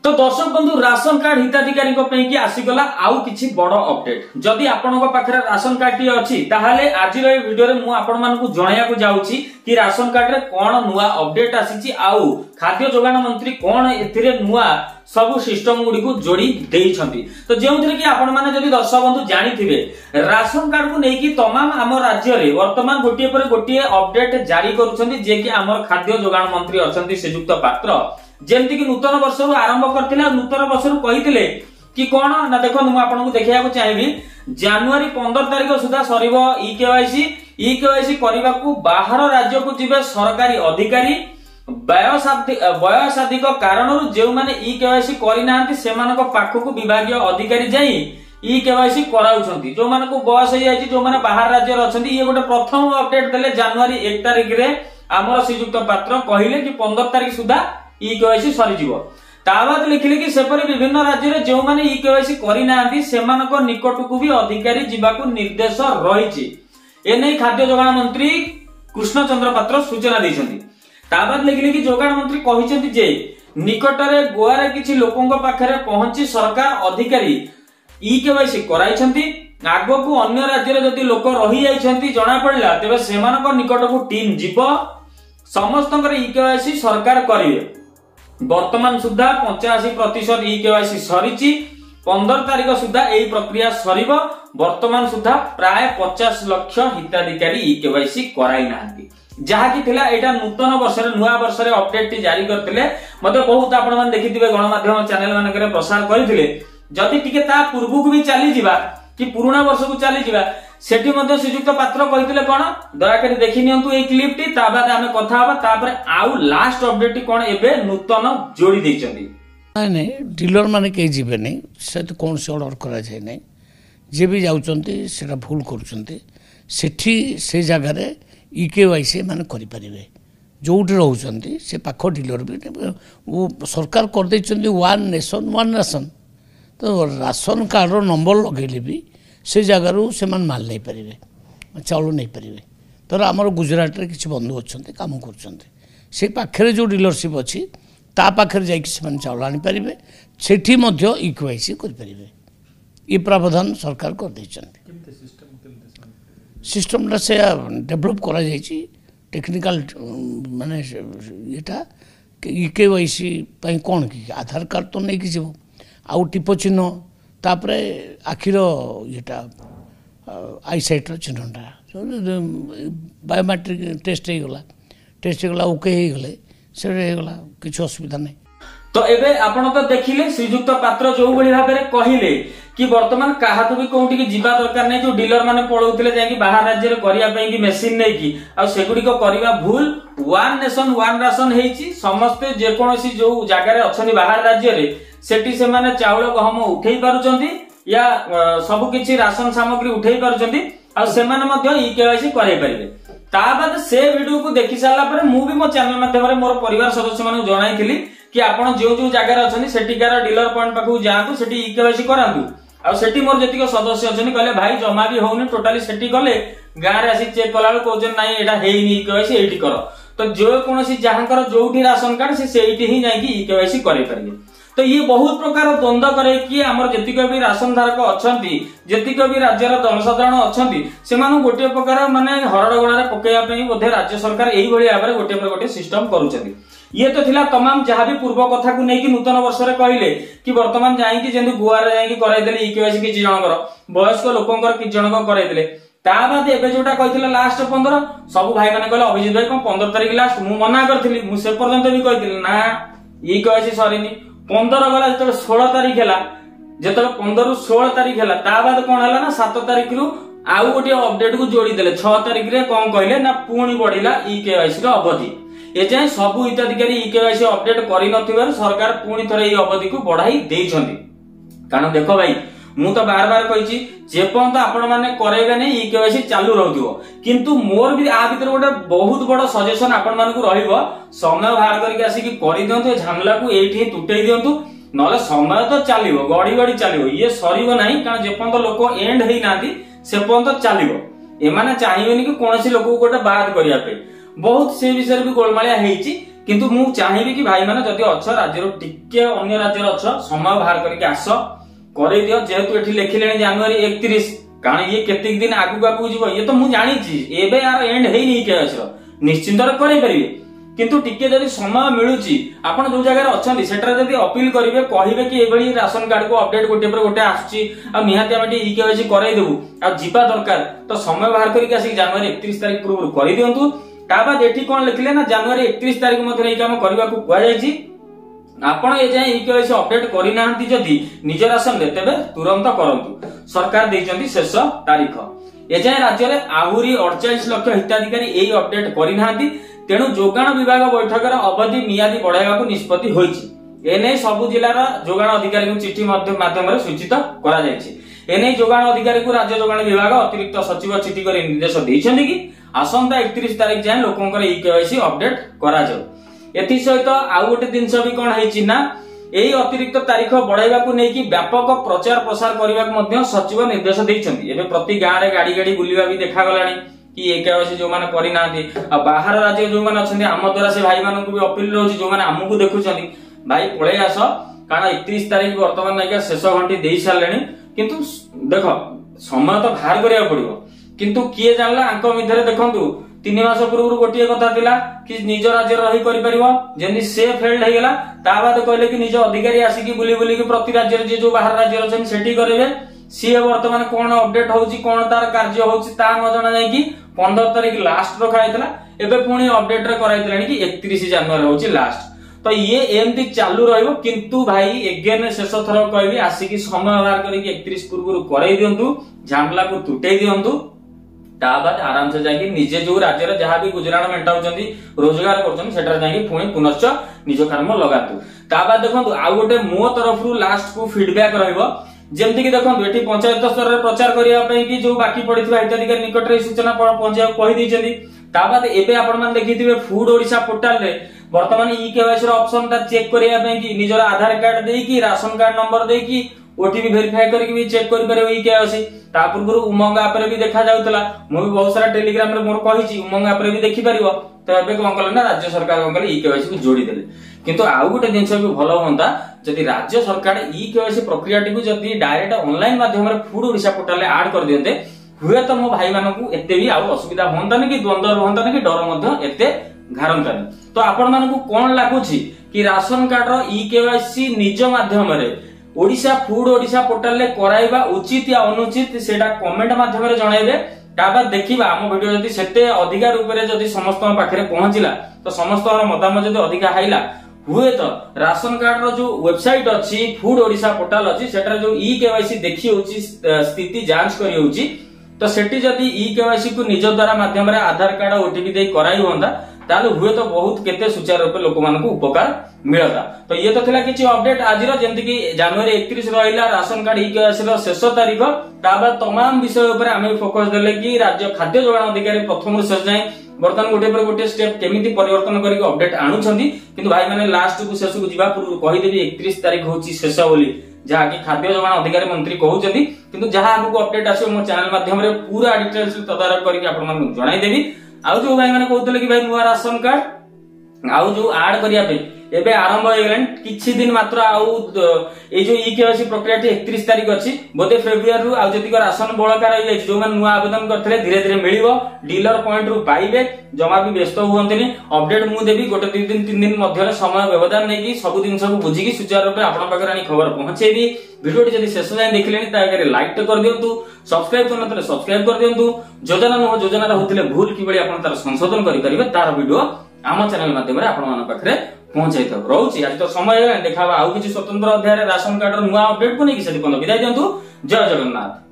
तो दर्शक बंधु राशन कार्ड हिताधिकारी की आसीगला आउ किछि बड़ अपडेट जदि आपनक पाखरे राशन कार्ड टी अछि ताहाले आजिर ए वीडियो रे मु आपन मानकु जणायाकु जाउछि कि राशन कार्ड रे कोन नुवा अपडेट आसीछि आउ खाद्य जोगान मंत्री कोन एथिरे नुवा सब सिस्टम गुडी को जोड़ी देइछंती। तो जेउथिरे कि आपन माने जदि दर्शक बंधु जानिथिबे राशन कार्ड को नेकी तमाम आम राज्य रे वर्तमान गोटिए पर गोटिए अपडेट जारी करूछंती जे कि हमर खाद्य जोगान मंत्री अछंती श्रीयुक्त पात्र जेमती कि नूतन वर्ष आरंभ करते नूतन वर्ष कही कि कौन ना देखो मुझे आपको देखा चाहिए जनवरी 15 तारिख सुधा सर ई-केवाईसी करने को बाहर राज्य को जीवे सरकारी अधिकारी वयसाधिक कारण जो मैंने ई-केवाईसी करना से पाखक विभाग अधिकारी जाई ई-केवाईसी कराउछंती जो माने को बयस हो जायछि जो माने बाहर राज्य रे अछंती ये गोटे प्रथम अपडेट देले जनवरी 1 तारिख रे हमर श्रीयुक्त पात्र कहिले कि 15 तारिख सुधा ई-केवाईसी सरीजिवो ताबाद लिखिले कि सेपरि विभिन्न राज्य रे जो माने ई-केवाईसी करि नांती सेमानक निकटकू भी अधिकारी जीवाकू निर्देश रहिछि एनै खाद्य जोगान मंत्री कृष्ण चंद्र पात्र सूचना दैछंती। ताबाद लिखिले कि जोगान मंत्री कहिसेंती जे निकटरे गोवा रे किछि लोकंक पाखरे पहुंची सरकार अधिकारी ई-केवाईसी कराइछंती आगो को अन्य राज्य रे जदि लोक रहि जाइछंती जणा पड़ला तबे सेमानक निकटकू टीम जीव समस्त ई-केवाईसी सरकार करिवे। वर्तमान सुधा 85% ई-केवाईसी सरीची 15 तारिख सुधा यही प्रक्रिया सरीब वर्तमान सुधा प्राय 50 लाख हिताधिकारी ई-केवाईसी कराई नांती जहाँकि थिला एटा नूतन वर्ष नुआ वर्ष अपडेट जारी करथिले मते बहुत आपण माने देखिथिबे गणमाध्यम चैनल मानकरे प्रसार करिथिले जदि टिके ता पूर्व को भी चली जिबा कि पुराना वर्ष को चली जिबा सेठी मध्ये श्रीयुक्त पात्र कहिथिले कोन दया करी देखि नियंतु ए क्लिप टी ता बाद हमें कथा हबा तापर आउ लास्ट अपडेट कोन एबे नूतन जोड़ी दैछंती नै डीलर माने के जिबे नै से तो कोन से ऑर्डर करा जाय नै जे भी जाउचंती सेटा भूल करूचंती सेठी से जगह रे ई-केवाईसी माने करि परिबे जोउठी रहउचंती से पाखो डीलर भी वो सरकार कर दैछंती वन नेशन वन राशन तो राशन कार्ड रो नंबर लगेले भी से जगार से माल नहीं पारे चाउल नहीं पारे तर आमर गुजरात रे किसी बंधु अच्छा कम कर पाखे जो डीलरशिप अच्छी ता पाखे जाकि चाउल आनीपारे से ई-केवाईसी करें ये प्रावधान सरकार कर सिस्टमटा से डेभलप करा टेक्निकल माने यहाँ ई-केवाईसी कौन कि आधार कार्ड तो नहीं कि आउ टिप चिन्ह तापरे आखिर येटा आईसाइट चिन्हटा बायोमेट्रिक टेस्ट हो ओके हो गले से गला किछ असुविधा नहीं। तो एबे आपण तो देखिले श्रीयुक्त पात्र जो बळी भाबे कहिले कि वर्तमान काहाकू भी कोउठी कि जीवा दरकार नै जो डीलर माने पळौथिले जाय कि बाहर राज्य रे करिया पई कि मशीन नै कि आ सेगुडी को करिवा भूल वन नेशन वन राशन हेची समस्त जे कोनोसी जो जागा रे अछनी बाहर राज्य रे सेठी से माने चाउल गहम उठेई पारुचंती या सब किछि राशन सामग्री उठेई पारुचंती आ से माने मध्ये ई-केवाईसी करै परिबे ता बाद से वीडियो को देखि साला पर मु भी मो चैनल माध्यम रे मोर परिवार सदस्य माने जणाइथिली कि आपण जो जो जागा रे अछनी सेठीकार डीलर पॉइंट पाखु जांतु सेठी ई-केवाईसी करांतु आ सेठी मोर जतिक सदस्य अछनी कहले भाई जमा भी होउनी टोटली सेठी गले गां रे आसी चेक कलाल कोजन नाही एटा हेइनी ई-केवाईसी एठी करो तो जो कोनोसी जहांकर जोठी राशन कार्ड से सेठी ही जाई कि ई-केवाईसी करै परिबे। तो ये बहुत प्रकार द्वंद्व करे कि आमर जतिक भी राशन धारक अछंती जतिक भी राज्यर जनसाधारण अछंती सेमानु गोटे प्रकार माने हरडगोड़ा पकेया पई बोधे राज्य सरकार एही भली भाबरे गोटे पर गोटे सिस्टम करूछंती। ये तो थिला तमाम जहाँ भी पूर्व कथा को नहीं कि नूतन वर्ष रे कहले कि वर्तमान जाई कि जेंदु गुआ रे जाई कि कराई देले ई-केवाईसी किछि जनकर वयस्क लोकंकर किछि जनकर कराई देले ता बाद एबे जोटा कहिथिला लास्ट 15 सब भाई माने कहले अभिजित भाई 15 तारिख लास्ट मु मना करथिली मु से पर्यंत भी कहिथिली ना ई-केवाईसी सरीनी 15 गला जतले 16 तारिख हैला जतले 15 रु 16 तारिख हैला ता बाद कोन हैला ना 7 तारिख रु आउ गोटे अपडेट को जोड़ी देले 6 तारिख रे कोन कहले ना पुणी बढ़िला ई-केवाईसी रो अवधि ए जाय सब हिताधिकारी ई-केवाईसी अपडेट करि नथिबार सरकार पुणी थरे ई अवधि को बढ़ाई देइछंती। कारण देखो भाई मु तो बार बार कहिछि जे पर्यंत आपण माने करेबे नै ई-केवाईसी चालू रहथिबो किंतु मोर भी आ भीतर गोटे बहुत बड़ सजेशन आपण मानकु रहिबो समय बाहर करके आसी कि करि दियंतु झामला को एठी टुटै दियंतु नले समय तो चलिबो गड़ी गड़ी चलिबो ये सरीबो नाही कारण जे पर्यंत लोक एंड हेइ नांती से पर्यंत चलिबो ए माने चाहिबेनी कि कोनोसी लोक को गोटे बाद करिया पे बहुत से विषय भी गोलमालिया हेइची किंतु मु चाहिए कि भाई माने जदि अच्छ राज्य टिके अन्य राज्य अच्छ समय बाहर करके आस करे दियो जेहेतु एठी लिखिले जनवरी 31 कारण ये केते दिन आगु आगु जीव ये तो मु जानी छी एबे यार एंड हेई नहीं केस निश्चिंत करे परिबे किंतु टिके जदि समय मिलुची आपण जो जगह अछंती सेटर जदि अपील करिवे कहिवे कि एबळी राशन कार्ड को अपडेट गोटे पर गोटे आछी आ निहाती हम ई केवाईसी कराई देबू आ जीवा दरकार तो समय बाहर करके आसी जनवरी 31 तारिख पूर्व करि दियंतु ता बाद एठी कोन लिखले ना जनवरी 31 तारिख मध्ये ई काम करबा को कुआ जायछि आपण ए जाय ई केवाईसी अपडेट करि नाहंती जदि निज राशन देतेबे तुरंत करंतु सरकार दैचंती शेष तारीख ए जाय राज्य रे आहुरी 48 लाख हिताधिकारी एई अपडेट करि नाहंती तेणु जोगाण विभाग बैठकर अवधि मियादी बढ़ाइबा को निष्पत्ति होईछि एने सब जिल्लार जोगाण अधिकारी को चिठी माध्यम रे सूचित करा जायछि एने जोगाण अधिकारी को राज्य जोगाण विभाग अतिरिक्त सचिव चिठी कर निर्देश दैछन्ति कि आसंता 31 तारिख जाय लोकंकर ई केवाईसी अपडेट करा जाउ एथि सहित आउ गोटे दिनस भी कोन हेछि ना एही अतिरिक्त तारीख बढ़ाइबा को नेकी व्यापक प्रचार प्रसार करबा को मध्ये सचिव निर्देश दैछन्ति एबे प्रति गां रे गाड़ी गाड़ी बुलिबा भी देखा गलानी कि एक जो माने करि नांती आ बाहर राज्य जो माने अछन्ती आम द्वारा से भाई मानन को भी अपील रहउछि जो माने हमकु देखुछन्ती भाई पळे आस कारण 31 तारिख वर्तमान नाइका शेष घंटी देई सारलेनी किंतु देखो समय तो बाहर करिया पड़िबो किंतु किए जानला आंक मिधरे देखंतु 3 मास पूर्व गोटिए कथा थिला कि निज राज्य रही करि परिबो जेनी से फेल्ड हे गेला ता बाद कहले कि निज अधिकारी आसी कि बुली बुली कि प्रति राज्य जे जो बाहर राज्य रछन सेठी करिवे सी वर्तमान कौन अपडेट होउची कौन तार कार्य होउची ता न जणा जाय कि 15 तारिख लास्ट रखाइतला एबे पुणी अपडेट रे कराइतलानी कि 31 जनवरी होउची लास्ट तो ये एमती चालू रहइबो किंतु भाई एगेन शेष थर कहबी आसी कि समय बाहर करी कि 31 पूर्व कराई दियंतु झामला को तुटै दियंतु ता बाद आराम से जाके निजे जो राज्य रे जहां भी गुजराण मेंटाउचंती रोजगार करचंती सेटर जाके पुणी पुनश्च निज कर्म लगातु ता बाद देखंतु आ गोटे मो तरफ रु लास्ट को फीडबैक रहइबो जेमति कि देखंतु एठी पंचायत स्तर रे प्रचार करिया पई कि जो बाकी पड़िथिबा हिताधिकारी निकट रे सूचना पहुंचाया कहि दैचंती ता बाद एबे आपण मान देखिथिबे फूड ओडिसा पोर्टल रे वर्तमान ई केवाईसी रो ऑप्शन ता चेक करिया पई कि निजर आधार कार्ड देई कि राशन कार्ड नंबर देई कि ओटीपी वेरीफाई करके भी चेक करि परबो ई केवाईसी ता पूर्व उमंग ऐप रे भी देखा जाउतला मु भी बहुत सारा टेलीग्राम रे मोर कहिछि उमंग ऐप रे भी देखि परिबो तो एबे कोन कले ना राज्य सरकार कोन कले ई केवाईसी को जोड़ी देले किंतु आउ गोटे जिनस भी भलो होंता जदि राज्य सरकार ई केवाईसी प्रक्रियाटी को जदि डायरेक्ट ऑनलाइन माध्यम रे फूड ओडिसा पोर्टल रे ऐड कर दियते हुए तो मो भाई मानकू एते भी आउ असुविधा होंतानी कि द्वंद्व होंतानी कि डर मध्ये एते घारंतानी तो आपण मानकू कोन लागुछि कि राशन कार्ड रो ई केवाईसी निज माध्यम रे ओडिसा फूड ओडिसा पोर्टल रे कराइबा उचित या अनुचित सेटा कमेंट माध्यम रे जणाइबे ताबा देखिबा हम वीडियो जदि सेते अधिकार रूप रे जदि समस्त पाखरे पहुंचिला तो समस्त मतामत जदि अधिका हाइला हुए तो राशन कार्ड रो जो वेबसाइट अछि फूड ओडिसा पोर्टल अछि सेटर जो ई केवाईसी देखि होछि स्थिति जांच करि होछि तो सेठी जदि ई केवाईसी को निज द्वारा माध्यम रे आधार कार्ड ओटीपी दे कराई होंदा ताले हुए तो बहुत केते सुचारू रूप लोक मानकू उपकार मिलता तो ये तो थिला किछि अपडेट आजिरो जेंति कि जनवरी 31 रहिला राशन कार्ड ई केवाईसी रो शेष तारीख ताबा तमाम विषय ऊपर आमे फोकस देले कि राज्य खाद्य जोगाण अधिकारी प्रथम शेष जाय वर्तमान गोटे पर गोटे स्टेप केमिति परिवर्तन करके अपडेट आनुछंती किंतु भाई माने लास्ट को शेष को जीवा पूर्व कहि देबी 31 तारीख होची शेष बोली जहा कि खाद्य जोगाण अधिकारी मंत्री कहउछंती किंतु जहा हमको अपडेट आसे मो चैनल माध्यम रे पूरा डिटेल्स तदारक करके आपण मानकू जणाई देबी आउ जो भाई माने कहउतले कि भाई नुवा राशन कार्ड आउ जो ऐड करिया पे एबे आरंभ हो गेलन किछि दिन मात्र आउ ए जो ई केवाईसी प्रक्रिया 31 तारिख अछि बोधे फेब्रुआरी रु आउ जतिक राशन बळका रहि जाय जो मन नुवा आवेदन करथले धीरे धीरे मिलिबो डीलर पॉइंट रु पाइबे जमा भी व्यस्त हुअंतनी अपडेट मु देबी गोटे 2 दिन 3 दिन मध्य समय व्यवधान नै कि सब दिन सब बुझी कि सुचारू रूप आपण पाकर आनी खबर पहुंचेबी वीडियो जदि शेष जाय देखलेनी ता करे लाइक तो कर दियंतु सब्सक्राइब करनतले सब्सक्राइब कर दियंतु योजना न योजना रहउतले भूल कि बळी आपण तार संशोधन करि परिबे तार वीडियो आम चैनल माध्यम रे आपण मान पाखरे पहुंचाई था रहउची आज तो समय देखा आउ किछि स्वतंत्र अध्याय रे राशन कार्ड नुवा अपडेट को नै कि सेति विदाय दियंतु जय जगन्नाथ।